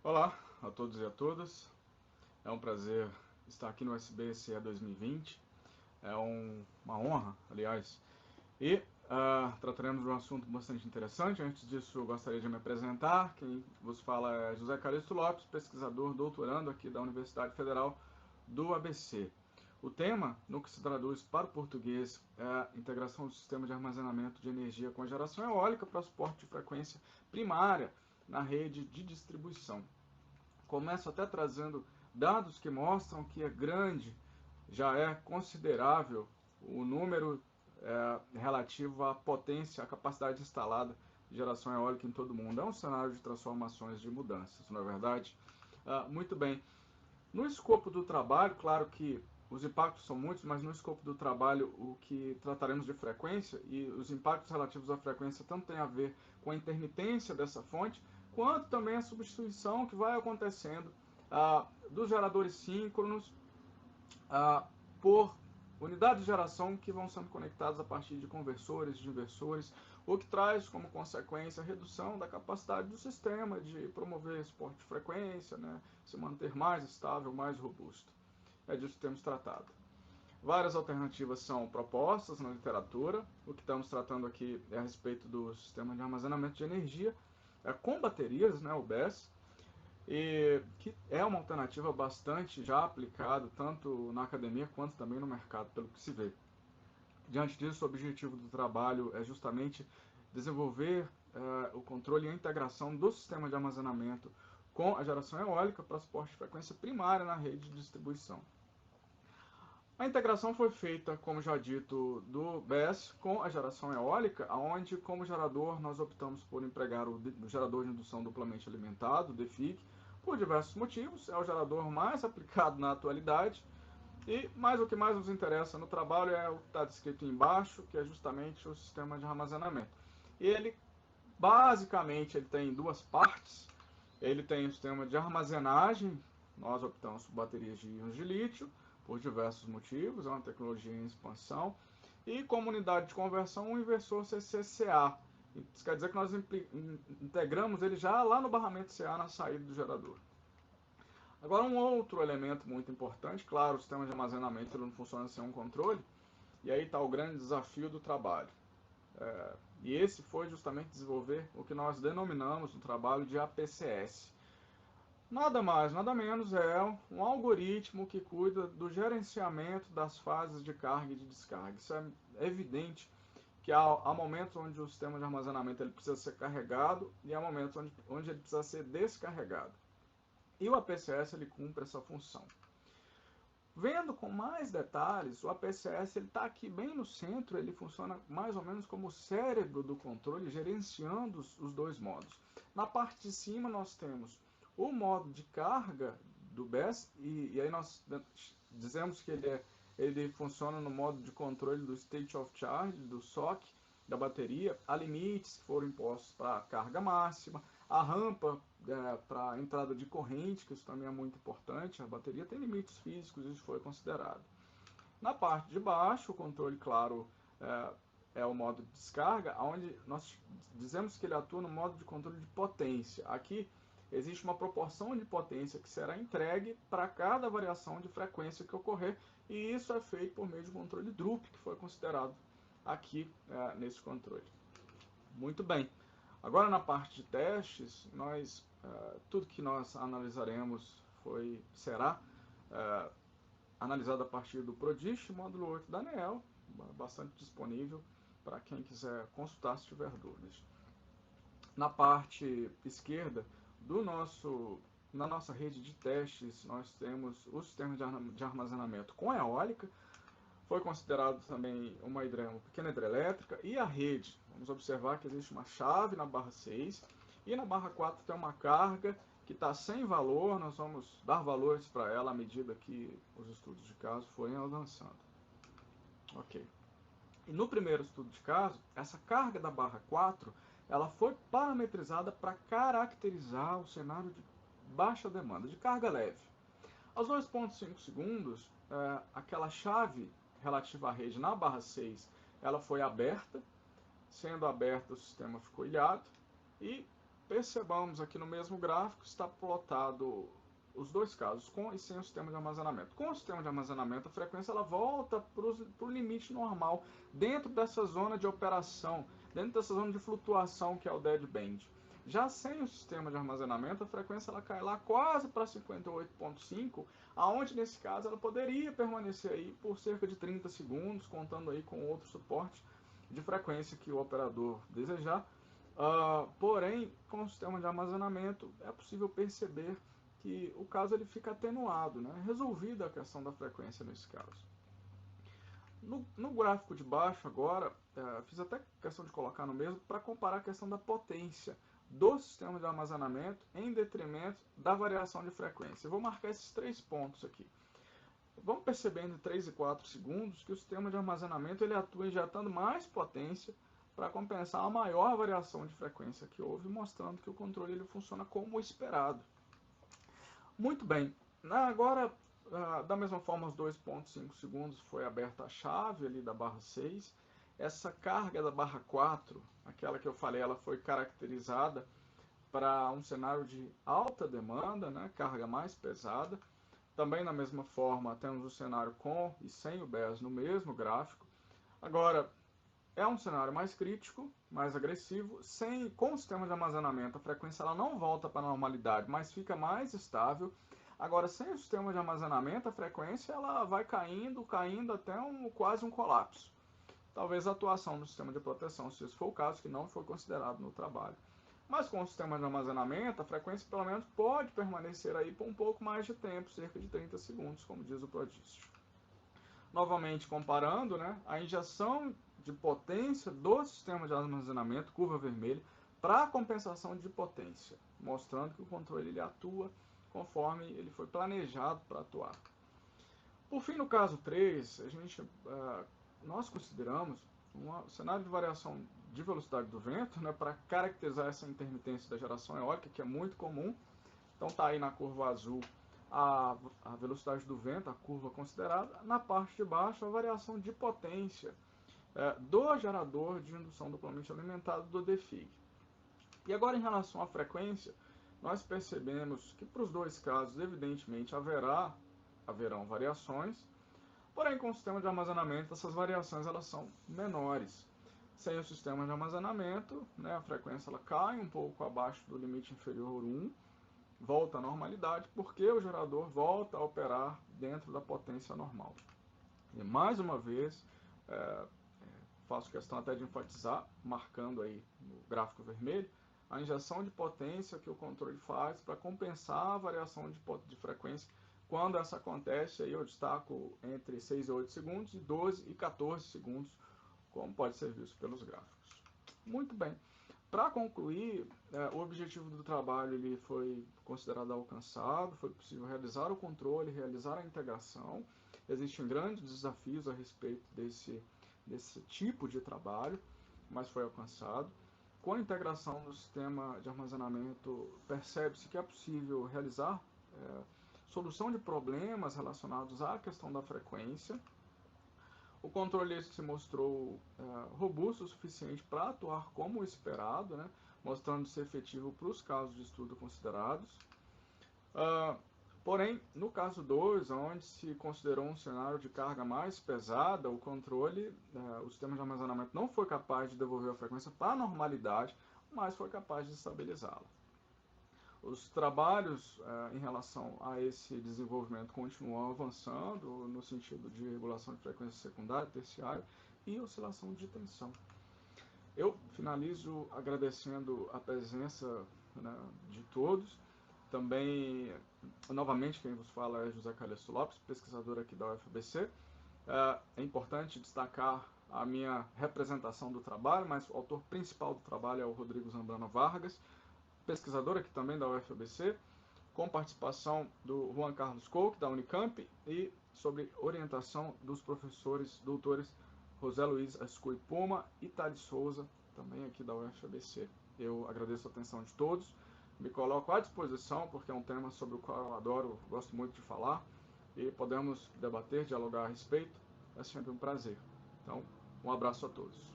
Olá a todos e a todas. É um prazer estar aqui no SBCE 2020. Uma honra, aliás. E trataremos de um assunto bastante interessante. Antes disso, eu gostaria de me apresentar. Quem vos fala é José Calixto Lopes, pesquisador doutorando aqui da Universidade Federal do ABC. O tema, no que se traduz para o português, é a integração do sistema de armazenamento de energia com a geração eólica para suporte de frequência primária na rede de distribuição. Começo até trazendo dados que mostram que é grande, já é considerável o número relativo à potência, à capacidade instalada de geração eólica em todo o mundo. É um cenário de transformações, de mudanças, não é verdade? Muito bem. No escopo do trabalho, claro que os impactos são muitos, mas no escopo do trabalho, o que trataremos de frequência e os impactos relativos à frequência tanto tem a ver com a intermitência dessa fonte, quanto também a substituição que vai acontecendo dos geradores síncronos por unidades de geração que vão sendo conectadas a partir de conversores, de inversores, o que traz como consequência a redução da capacidade do sistema de promover suporte de frequência, né, se manter mais estável, mais robusto. É disso que temos tratado. Várias alternativas são propostas na literatura. O que estamos tratando aqui é a respeito do sistema de armazenamento de energia com baterias, né, o BESS, e que é uma alternativa bastante já aplicada tanto na academia quanto também no mercado, pelo que se vê. Diante disso, o objetivo do trabalho é justamente desenvolver o controle e a integração do sistema de armazenamento com a geração eólica para suporte de frequência primária na rede de distribuição. A integração foi feita, como já dito, do BESS com a geração eólica, onde, como gerador, nós optamos por empregar o gerador de indução duplamente alimentado, DFIC, por diversos motivos. É o gerador mais aplicado na atualidade. E mais o que mais nos interessa no trabalho é o que está descrito embaixo, que é justamente o sistema de armazenamento. Ele, basicamente, ele tem duas partes. Ele tem o sistema de armazenagem, nós optamos por baterias de íons de lítio, por diversos motivos, é uma tecnologia em expansão. E como unidade de conversão, o inversor CCCA. Isso quer dizer que nós integramos ele já lá no barramento CA na saída do gerador. Agora, um outro elemento muito importante, claro, o sistema de armazenamento não funciona sem um controle, e aí está o grande desafio do trabalho. E esse foi justamente desenvolver o que nós denominamos no trabalho de APCS. Nada mais, nada menos é um algoritmo que cuida do gerenciamento das fases de carga e de descarga. Isso é evidente que há momentos onde o sistema de armazenamento ele precisa ser carregado e há momentos onde ele precisa ser descarregado. E o APCS ele cumpre essa função. Vendo com mais detalhes, o APCS está aqui bem no centro, ele funciona mais ou menos como o cérebro do controle, gerenciando os dois modos. Na parte de cima nós temos o modo de carga do BESS, e aí nós dizemos que ele funciona no modo de controle do State of Charge, do SOC, da bateria. Há limites que foram impostos para a carga máxima, a rampa para entrada de corrente, que isso também é muito importante. A bateria tem limites físicos, isso foi considerado. Na parte de baixo, o controle, claro, é o modo de descarga, onde nós dizemos que ele atua no modo de controle de potência. Aqui existe uma proporção de potência que será entregue para cada variação de frequência que ocorrer, e isso é feito por meio de controle Drup, que foi considerado aqui nesse controle. Muito bem. Agora na parte de testes, tudo que nós analisaremos será analisado a partir do PRODIST, módulo 8 da ANEEL, bastante disponível para quem quiser consultar se tiver dúvidas. Na parte esquerda na nossa rede de testes, nós temos o sistema de armazenamento com eólica. Foi considerado também uma pequena hidrelétrica e a rede. Vamos observar que existe uma chave na barra 6 e na barra 4 tem uma carga que está sem valor. Nós vamos dar valores para ela à medida que os estudos de caso forem avançando. Ok. E no primeiro estudo de caso, essa carga da barra 4 ela foi parametrizada para caracterizar o cenário de baixa demanda, de carga leve. Aos 2,5 segundos, aquela chave relativa à rede na barra 6, ela foi aberta. Sendo aberta, o sistema ficou ilhado. E percebamos aqui no mesmo gráfico, está plotado os dois casos, com e sem o sistema de armazenamento. Com o sistema de armazenamento, a frequência ela volta para o limite normal, dentro dessa zona de operação, dentro dessa zona de flutuação que é o deadband. Já sem o sistema de armazenamento, a frequência ela cai lá quase para 58.5, aonde nesse caso ela poderia permanecer aí por cerca de 30 segundos, contando aí com outro suporte de frequência que o operador desejar. Porém, com o sistema de armazenamento, é possível perceber que o caso ele fica atenuado, né? Resolvida a questão da frequência nesse caso. No gráfico de baixo agora, fiz até questão de colocar no mesmo para comparar a questão da potência do sistema de armazenamento em detrimento da variação de frequência. Eu vou marcar esses 3 pontos aqui. Vamos percebendo em 3 e 4 segundos que o sistema de armazenamento ele atua injetando mais potência para compensar a maior variação de frequência que houve, mostrando que o controle ele funciona como esperado. Muito bem, agora da mesma forma aos 2.5 segundos foi aberta a chave ali da barra 6, essa carga da barra 4, aquela que eu falei, ela foi caracterizada para um cenário de alta demanda, né, carga mais pesada. Também da mesma forma temos o cenário com e sem o BES no mesmo gráfico. Agora, é um cenário mais crítico, mais agressivo, com o sistema de armazenamento a frequência ela não volta para a normalidade, mas fica mais estável. Agora, sem o sistema de armazenamento, a frequência ela vai caindo até quase um colapso. Talvez a atuação do sistema de proteção, se esse for o caso, que não foi considerado no trabalho. Mas com o sistema de armazenamento, a frequência pelo menos pode permanecer aí por um pouco mais de tempo, cerca de 30 segundos, como diz o prodígio. Novamente comparando, né, a injeção de potência do sistema de armazenamento, curva vermelha, para compensação de potência, mostrando que o controle ele atua conforme ele foi planejado para atuar. Por fim, no caso 3, nós consideramos um cenário de variação de velocidade do vento, né, para caracterizar essa intermitência da geração eólica, que é muito comum. Então está aí na curva azul a velocidade do vento, a curva considerada. Na parte de baixo, a variação de potência do gerador de indução duplamente alimentado do DFIG. E agora, em relação à frequência, nós percebemos que para os dois casos, evidentemente, haverão variações, porém, com o sistema de armazenamento, essas variações elas são menores. Sem o sistema de armazenamento, né, a frequência ela cai um pouco abaixo do limite inferior 1, volta à normalidade, porque o gerador volta a operar dentro da potência normal. E mais uma vez, faço questão até de enfatizar, marcando aí no gráfico vermelho, a injeção de potência que o controle faz para compensar a variação de frequência. Quando essa acontece, aí eu destaco entre 6 e 8 segundos, e 12 e 14 segundos, como pode ser visto pelos gráficos. Muito bem. Para concluir, o objetivo do trabalho ele foi considerado alcançado, foi possível realizar o controle, realizar a integração. Existem grandes desafios a respeito desse tipo de trabalho, mas foi alcançado. Com a integração do sistema de armazenamento, percebe-se que é possível realizar solução de problemas relacionados à questão da frequência. O controle se mostrou robusto o suficiente para atuar como esperado, né, mostrando-se efetivo para os casos de estudo considerados. Porém, no caso 2, onde se considerou um cenário de carga mais pesada, o controle, o sistema de armazenamento não foi capaz de devolver a frequência para a normalidade, mas foi capaz de estabilizá-la. Os trabalhos em relação a esse desenvolvimento continuam avançando no sentido de regulação de frequência secundária, terciária e oscilação de tensão. Eu finalizo agradecendo a presença, né, de todos. Também, novamente, quem vos fala é José Calixto Lopes, pesquisador aqui da UFABC. É importante destacar a minha representação do trabalho, mas o autor principal do trabalho é o Rodrigo Zambrano Vargas, pesquisador aqui também da UFABC, com participação do Juan Carlos Coque, da Unicamp, e sobre orientação dos professores doutores José Luiz Ascui Puma e Tade Souza, também aqui da UFABC. Eu agradeço a atenção de todos, me coloco à disposição, porque é um tema sobre o qual eu adoro, gosto muito de falar, e podemos debater, dialogar a respeito, é sempre um prazer. Então, um abraço a todos.